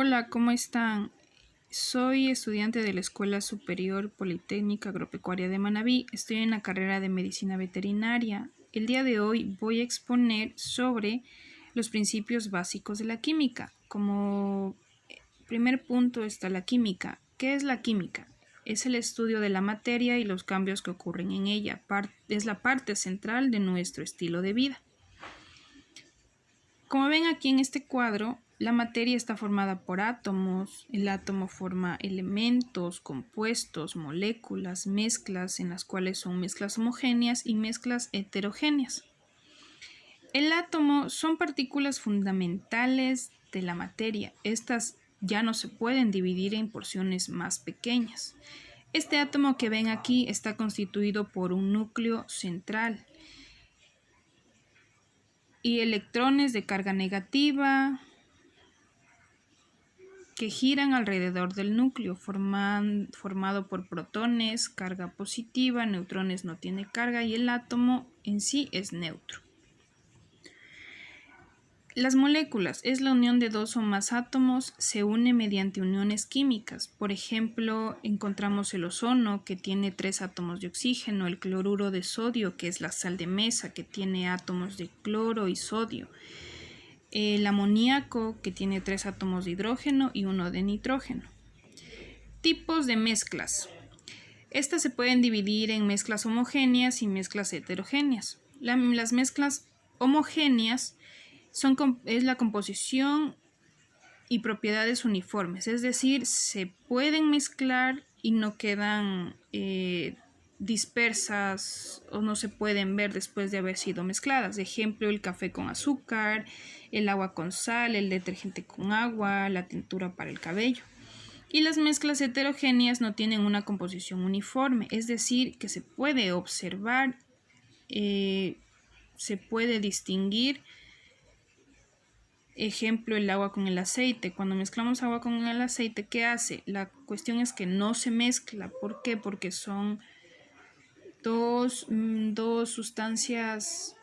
Hola, ¿cómo están? Soy estudiante de la Escuela Superior Politécnica Agropecuaria de Manabí. Estoy en la carrera de Medicina Veterinaria. El día de hoy voy a exponer sobre los principios básicos de la química. Como primer punto está la química. ¿Qué es la química? Es el estudio de la materia y los cambios que ocurren en ella. Es la parte central de nuestro estilo de vida. Como ven aquí en este cuadro, la materia está formada por átomos. El átomo forma elementos, compuestos, moléculas, mezclas, en las cuales son mezclas homogéneas y mezclas heterogéneas. El átomo son partículas fundamentales de la materia. Estas ya no se pueden dividir en porciones más pequeñas. Este átomo que ven aquí está constituido por un núcleo central y electrones de carga negativa que giran alrededor del núcleo, formado por protones, carga positiva, neutrones no tiene carga y el átomo en sí es neutro. Las moléculas es la unión de dos o más átomos, se une mediante uniones químicas. Por ejemplo, encontramos el ozono, que tiene 3 átomos de oxígeno, el cloruro de sodio, que es la sal de mesa, que tiene átomos de cloro y sodio, el amoníaco, que tiene 3 átomos de hidrógeno y 1 de nitrógeno. Tipos de mezclas. Estas se pueden dividir en mezclas homogéneas y mezclas heterogéneas. Las mezclas homogéneas es la composición y propiedades uniformes, es decir, se pueden mezclar y no quedan dispersas o no se pueden ver después de haber sido mezcladas. De ejemplo, el café con azúcar, el agua con sal, el detergente con agua, la tintura para el cabello. Y las mezclas heterogéneas no tienen una composición uniforme, es decir, que se puede observar, se puede distinguir. Ejemplo, el agua con el aceite. Cuando mezclamos agua con el aceite, ¿qué hace? La cuestión es que no se mezcla. ¿Por qué? Porque son dos sustancias,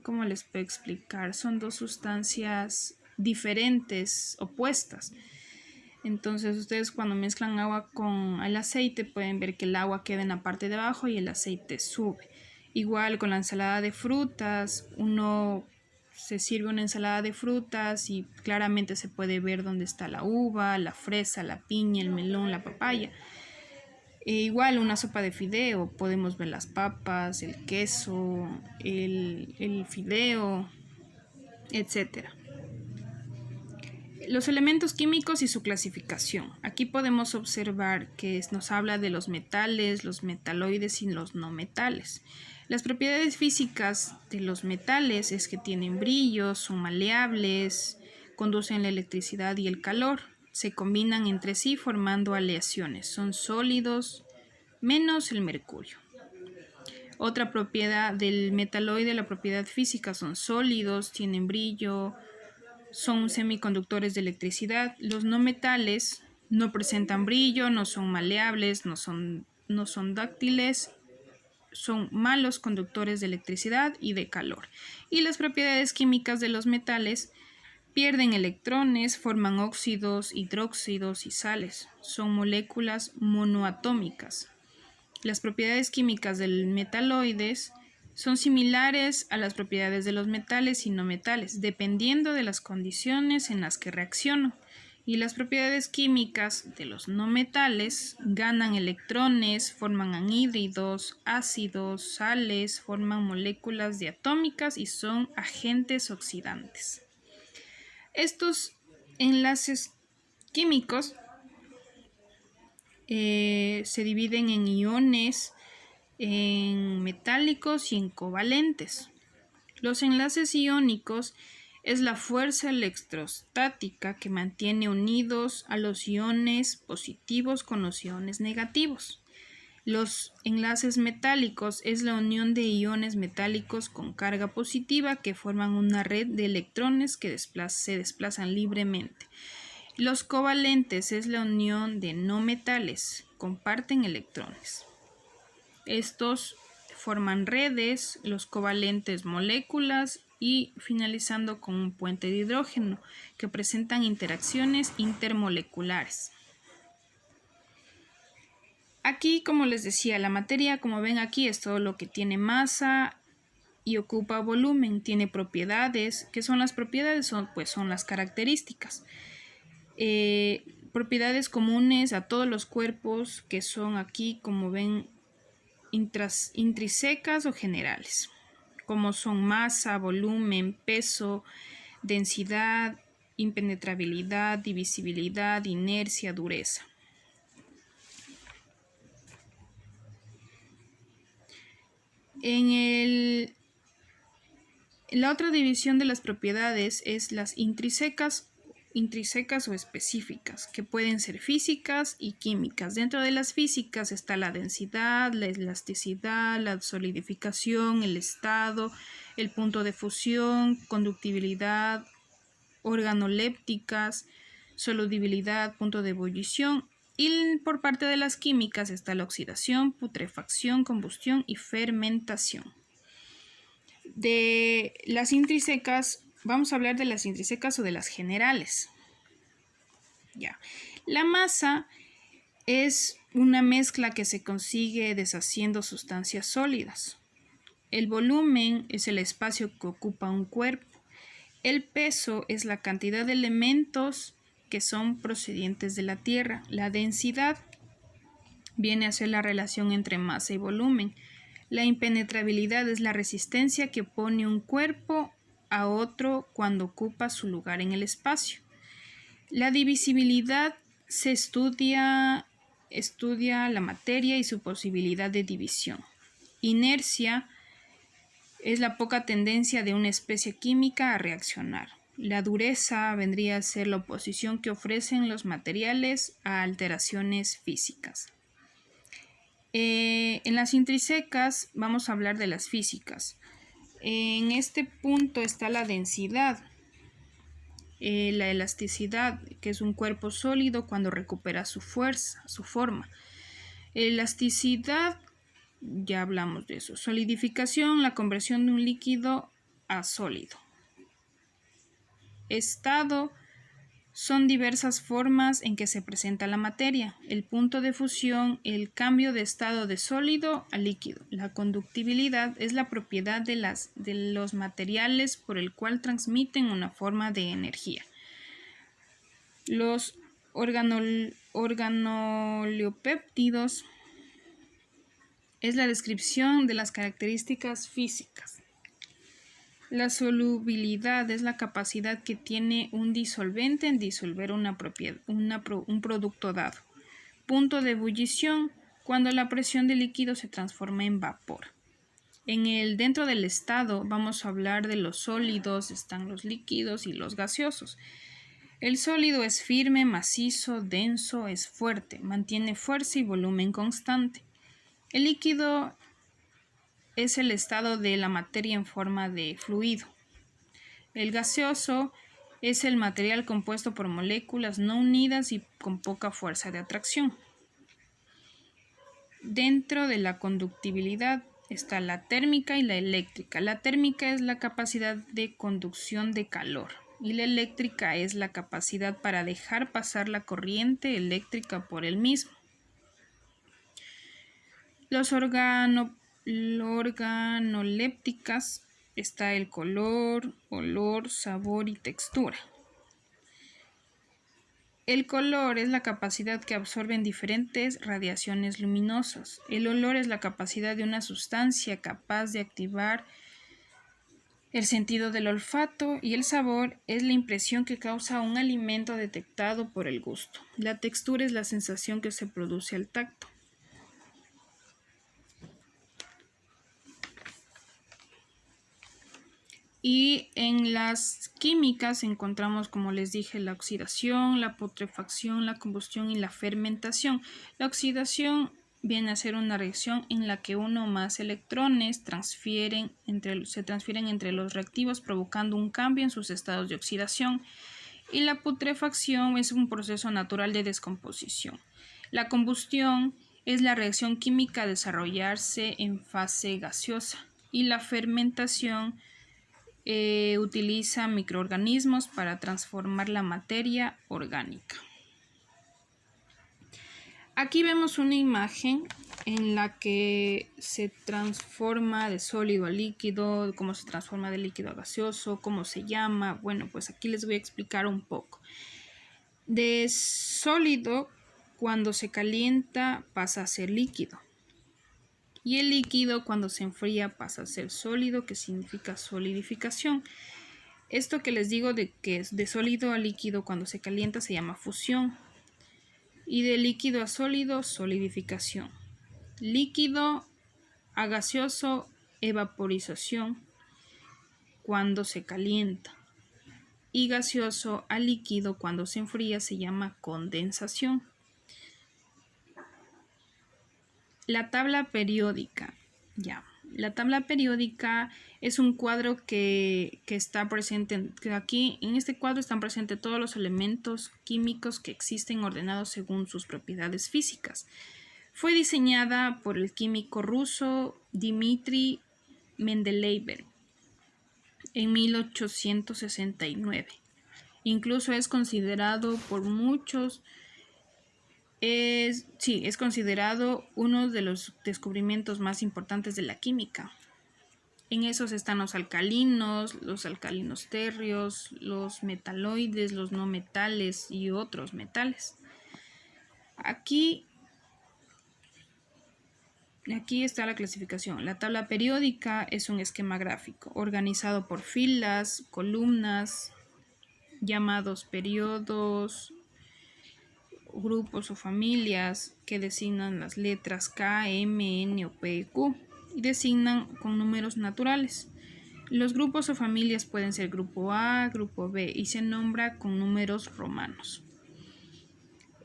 ¿cómo les puedo explicar? Son dos sustancias diferentes, opuestas. Entonces ustedes cuando mezclan agua con el aceite pueden ver que el agua queda en la parte de abajo y el aceite sube. Igual con la ensalada de frutas, uno se sirve una ensalada de frutas y claramente se puede ver dónde está la uva, la fresa, la piña, el melón, la papaya. Igual una sopa de fideo, podemos ver las papas, el queso, el fideo, etcétera. Los elementos químicos y su clasificación. Aquí podemos observar que nos habla de los metales, los metaloides y los no metales. Las propiedades físicas de los metales es que tienen brillo, son maleables, conducen la electricidad y el calor. Se combinan entre sí formando aleaciones. Son sólidos, menos el mercurio. Otra propiedad del metaloide, la propiedad física, son sólidos, tienen brillo, son semiconductores de electricidad. Los no metales no presentan brillo, no son maleables, no son dáctiles, son malos conductores de electricidad y de calor. Y las propiedades químicas de los metales: pierden electrones, forman óxidos, hidróxidos y sales. Son moléculas monoatómicas. Las propiedades químicas del metaloides son similares a las propiedades de los metales y no metales, dependiendo de las condiciones en las que reaccionan. Y las propiedades químicas de los no metales ganan electrones, forman anhídridos, ácidos, sales, forman moléculas diatómicas y son agentes oxidantes. Estos enlaces químicos se dividen en iones, en metálicos y en covalentes. Los enlaces iónicos es la fuerza electrostática que mantiene unidos a los iones positivos con los iones negativos. Los enlaces metálicos es la unión de iones metálicos con carga positiva que forman una red de electrones que se desplazan libremente. Los covalentes es la unión de no metales, comparten electrones. Estos forman redes, los covalentes moléculas y finalizando con un puente de hidrógeno que presentan interacciones intermoleculares. Aquí, como les decía, la materia, como ven aquí, es todo lo que tiene masa y ocupa volumen, tiene propiedades. ¿Qué son las propiedades? Son las características. Propiedades comunes a todos los cuerpos que son aquí, como ven, intrínsecas o generales, como son masa, volumen, peso, densidad, impenetrabilidad, divisibilidad, inercia, dureza. La otra división de las propiedades es las intrínsecas o específicas, que pueden ser físicas y químicas. Dentro de las físicas está la densidad, la elasticidad, la solidificación, el estado, el punto de fusión, conductibilidad, organolépticas, solubilidad, punto de ebullición. Y por parte de las químicas está la oxidación, putrefacción, combustión y fermentación. De las intrínsecas, vamos a hablar de las intrínsecas o de las generales. Ya. La masa es una mezcla que se consigue deshaciendo sustancias sólidas. El volumen es el espacio que ocupa un cuerpo. El peso es la cantidad de elementos que son procedentes de la Tierra. La densidad viene a ser la relación entre masa y volumen. La impenetrabilidad es la resistencia que pone un cuerpo a otro cuando ocupa su lugar en el espacio. La divisibilidad se estudia la materia y su posibilidad de división. Inercia es la poca tendencia de una especie química a reaccionar. La dureza vendría a ser la oposición que ofrecen los materiales a alteraciones físicas. En las intrínsecas vamos a hablar de las físicas. En este punto está la densidad, la elasticidad, que es un cuerpo sólido cuando recupera su fuerza, su forma. Elasticidad, ya hablamos de eso. Solidificación, la conversión de un líquido a sólido. Estado, son diversas formas en que se presenta la materia. El punto de fusión, el cambio de estado de sólido a líquido. La conductibilidad es la propiedad de los materiales por el cual transmiten una forma de energía. Los organolipéptidos es la descripción de las características físicas. La solubilidad es la capacidad que tiene un disolvente en disolver un producto dado. Punto de ebullición, cuando la presión del líquido se transforma en vapor. Dentro del estado vamos a hablar de los sólidos, están los líquidos y los gaseosos. El sólido es firme, macizo, denso, es fuerte, mantiene fuerza y volumen constante. El líquido es el estado de la materia en forma de fluido. El gaseoso es el material compuesto por moléculas no unidas y con poca fuerza de atracción. Dentro de la conductibilidad está la térmica y la eléctrica. La térmica es la capacidad de conducción de calor y la eléctrica es la capacidad para dejar pasar la corriente eléctrica por el mismo. Los organolépticas está el color, olor, sabor y textura. El color es la capacidad que absorben diferentes radiaciones luminosas. El olor es la capacidad de una sustancia capaz de activar el sentido del olfato, y el sabor es la impresión que causa un alimento detectado por el gusto. La textura es la sensación que se produce al tacto. Y en las químicas encontramos, como les dije, la oxidación, la putrefacción, la combustión y la fermentación. La oxidación viene a ser una reacción en la que uno o más electrones se transfieren entre los reactivos, provocando un cambio en sus estados de oxidación. Y la putrefacción es un proceso natural de descomposición. La combustión es la reacción química a desarrollarse en fase gaseosa. Y la fermentación utiliza microorganismos para transformar la materia orgánica. Aquí vemos una imagen en la que se transforma de sólido a líquido, cómo se transforma de líquido a gaseoso, cómo se llama. Bueno, pues aquí les voy a explicar un poco. De sólido, cuando se calienta, pasa a ser líquido. Y el líquido, cuando se enfría, pasa a ser sólido, que significa solidificación. Esto que les digo de que es de sólido a líquido cuando se calienta se llama fusión. Y de líquido a sólido, solidificación. Líquido a gaseoso, evaporización cuando se calienta. Y gaseoso a líquido cuando se enfría se llama condensación. La tabla periódica. Ya. La tabla periódica es un cuadro que está presente, que aquí en este cuadro están presentes todos los elementos químicos que existen ordenados según sus propiedades físicas. Fue diseñada por el químico ruso Dmitri Mendeleev en 1869. Incluso es considerado por muchos es considerado uno de los descubrimientos más importantes de la química. En esos están los alcalinos térreos, los metaloides, los no metales y otros metales. Aquí está la clasificación. La tabla periódica es un esquema gráfico organizado por filas, columnas, llamados periodos, grupos o familias que designan las letras K, M, N o P, Q y designan con números naturales. Los grupos o familias pueden ser grupo A, grupo B y se nombra con números romanos.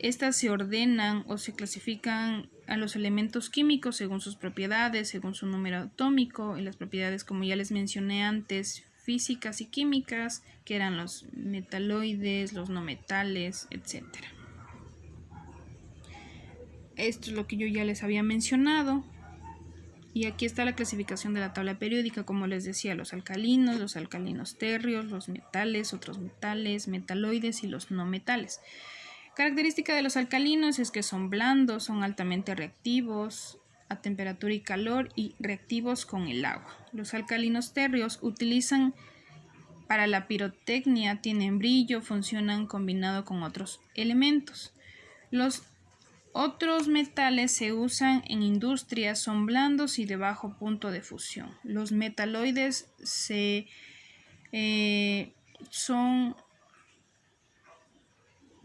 Estas se ordenan o se clasifican a los elementos químicos según sus propiedades, según su número atómico y las propiedades, como ya les mencioné antes, físicas y químicas, que eran los metaloides, los no metales, etc. Esto es lo que yo ya les había mencionado. Y aquí está la clasificación de la tabla periódica, como les decía, los alcalinos térreos, los metales, otros metales, metaloides y los no metales. Característica de los alcalinos es que son blandos, son altamente reactivos a temperatura y calor y reactivos con el agua. Los alcalinos térreos utilizan para la pirotecnia, tienen brillo, funcionan combinado con otros elementos. Los otros metales se usan en industrias, son blandos y de bajo punto de fusión. Los metaloides son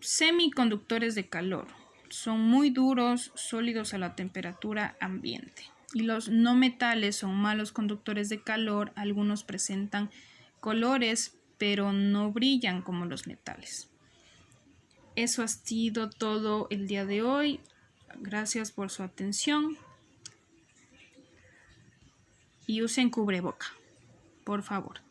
semiconductores de calor, son muy duros, sólidos a la temperatura ambiente. Y los no metales son malos conductores de calor, algunos presentan colores, pero no brillan como los metales. Eso ha sido todo el día de hoy. Gracias por su atención. Y usen cubreboca, por favor.